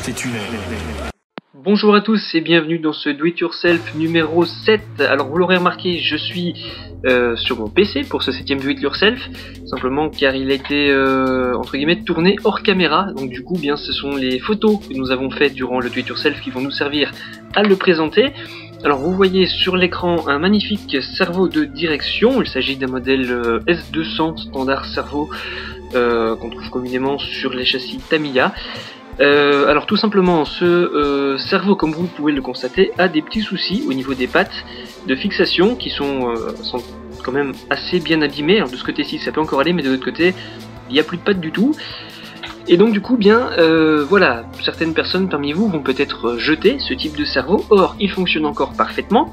tes tunnels. Bonjour à tous et bienvenue dans ce Do It Yourself numéro 7. Alors vous l'aurez remarqué, je suis sur mon PC pour ce 7ème Do It Yourself, simplement car il a été entre guillemets tourné hors caméra. Donc du coup bien ce sont les photos que nous avons faites durant le Do It Yourself qui vont nous servir à le présenter. Alors vous voyez sur l'écran un magnifique cerveau de direction, il s'agit d'un modèle S200 standard cerveau qu'on trouve communément sur les châssis Tamiya. Alors tout simplement, ce cerveau, comme vous pouvez le constater, a des petits soucis au niveau des pattes de fixation qui sont quand même assez bien abîmées. Alors de ce côté-ci ça peut encore aller, mais de l'autre côté il n'y a plus de pattes du tout. Et donc du coup bien voilà, certaines personnes parmi vous vont peut-être jeter ce type de cerveau, or il fonctionne encore parfaitement.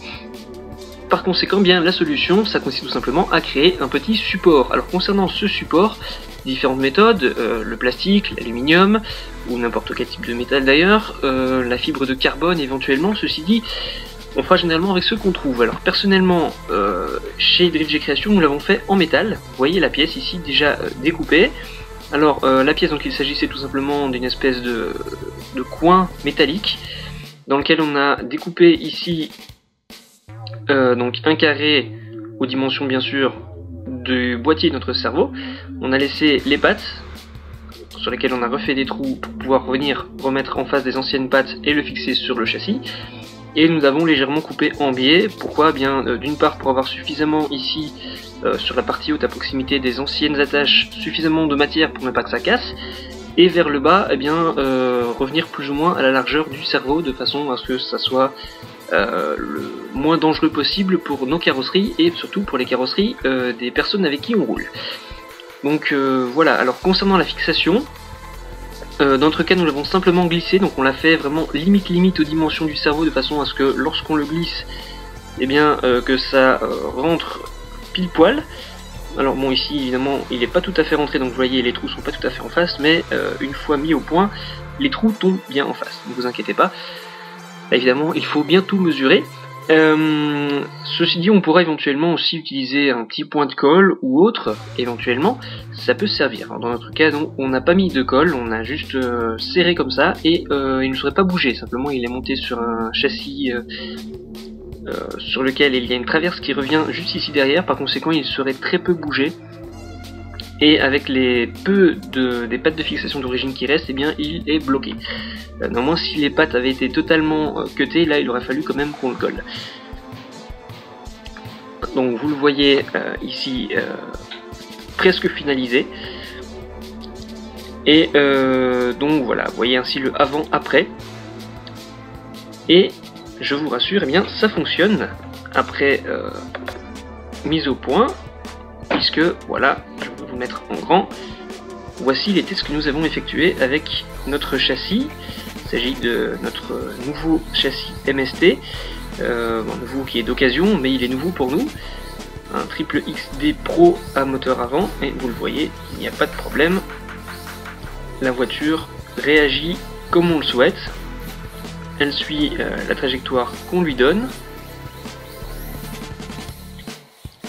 Par conséquent, bien la solution, ça consiste tout simplement à créer un petit support. Alors concernant ce support, différentes méthodes, le plastique, l'aluminium, ou n'importe quel type de métal d'ailleurs, la fibre de carbone éventuellement, ceci dit, on fera généralement avec ce qu'on trouve. Alors personnellement, chez Drift Création, nous l'avons fait en métal. Vous voyez la pièce ici déjà découpée. Alors la pièce dont il s'agissait tout simplement d'une espèce de coin métallique, dans lequel on a découpé ici donc un carré aux dimensions bien sûr du boîtier de notre cerveau. On a laissé les pattes sur lesquelles on a refait des trous pour pouvoir remettre en face des anciennes pattes et le fixer sur le châssis. Et nous avons légèrement coupé en biais. Pourquoi? Bien d'une part pour avoir suffisamment ici sur la partie haute à proximité des anciennes attaches, suffisamment de matière pour ne pas que ça casse. Et vers le bas, eh bien, revenir plus ou moins à la largeur du cerveau de façon à ce que ça soit le moins dangereux possible pour nos carrosseries et surtout pour les carrosseries des personnes avec qui on roule. Donc voilà, alors concernant la fixation, dans notre cas nous l'avons simplement glissé, donc on l'a fait vraiment limite aux dimensions du cerveau de façon à ce que lorsqu'on le glisse, eh bien que ça rentre pile poil. Alors bon, ici évidemment il n'est pas tout à fait rentré, donc vous voyez les trous sont pas tout à fait en face, mais une fois mis au point, les trous tombent bien en face, ne vous inquiétez pas. Là, évidemment il faut bien tout mesurer. Ceci dit, on pourra éventuellement aussi utiliser un petit point de colle ou autre, éventuellement, ça peut servir. Alors, dans notre cas, donc, on n'a pas mis de colle, on a juste serré comme ça, et il ne serait pas bougé, simplement il est monté sur un châssis sur lequel il y a une traverse qui revient juste ici derrière, par conséquent il serait très peu bougé. Et avec les des pattes de fixation d'origine qui restent, eh bien il est bloqué. Néanmoins si les pattes avaient été totalement cutées, là il aurait fallu quand même qu'on le colle. Donc vous le voyez ici presque finalisé. Et donc voilà, vous voyez ainsi le avant-après. Et je vous rassure, eh bien ça fonctionne après mise au point. Puisque, voilà, je vais vous mettre en grand, voici les tests que nous avons effectués avec notre châssis. Il s'agit de notre nouveau châssis MST, nouveau qui est d'occasion, mais il est nouveau pour nous. Un triple XD Pro à moteur avant, et vous le voyez, il n'y a pas de problème. La voiture réagit comme on le souhaite, elle suit la trajectoire qu'on lui donne,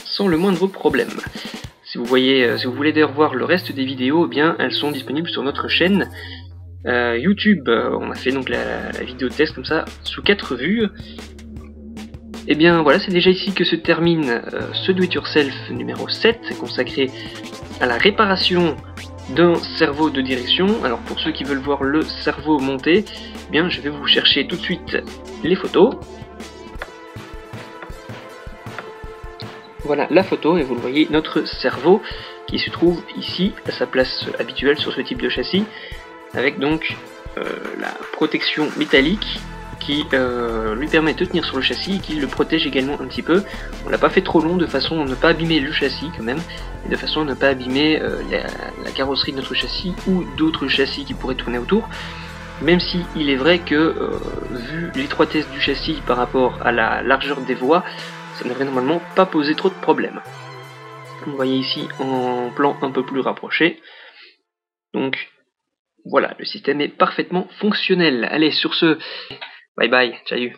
sans le moindre problème. Si vous voulez d'ailleurs voir le reste des vidéos, eh bien elles sont disponibles sur notre chaîne YouTube. On a fait donc la vidéo de test comme ça sous 4 vues. Et bien voilà, c'est déjà ici que se termine ce Do It Yourself numéro 7 consacré à la réparation d'un cerveau de direction. Alors pour ceux qui veulent voir le cerveau monté, eh bien je vais vous chercher tout de suite les photos. Voilà la photo et vous le voyez, notre cerveau qui se trouve ici à sa place habituelle sur ce type de châssis, avec donc la protection métallique qui lui permet de tenir sur le châssis et qui le protège également un petit peu. On l'a pas fait trop long de façon à ne pas abîmer le châssis quand même, et de façon à ne pas abîmer la carrosserie de notre châssis ou d'autres châssis qui pourraient tourner autour. Même si il est vrai que vu l'étroitesse du châssis par rapport à la largeur des voies, ça ne devrait normalement pas poser trop de problèmes. Vous voyez ici en plan un peu plus rapproché. Donc voilà, le système est parfaitement fonctionnel. Allez, sur ce, bye bye, ciao.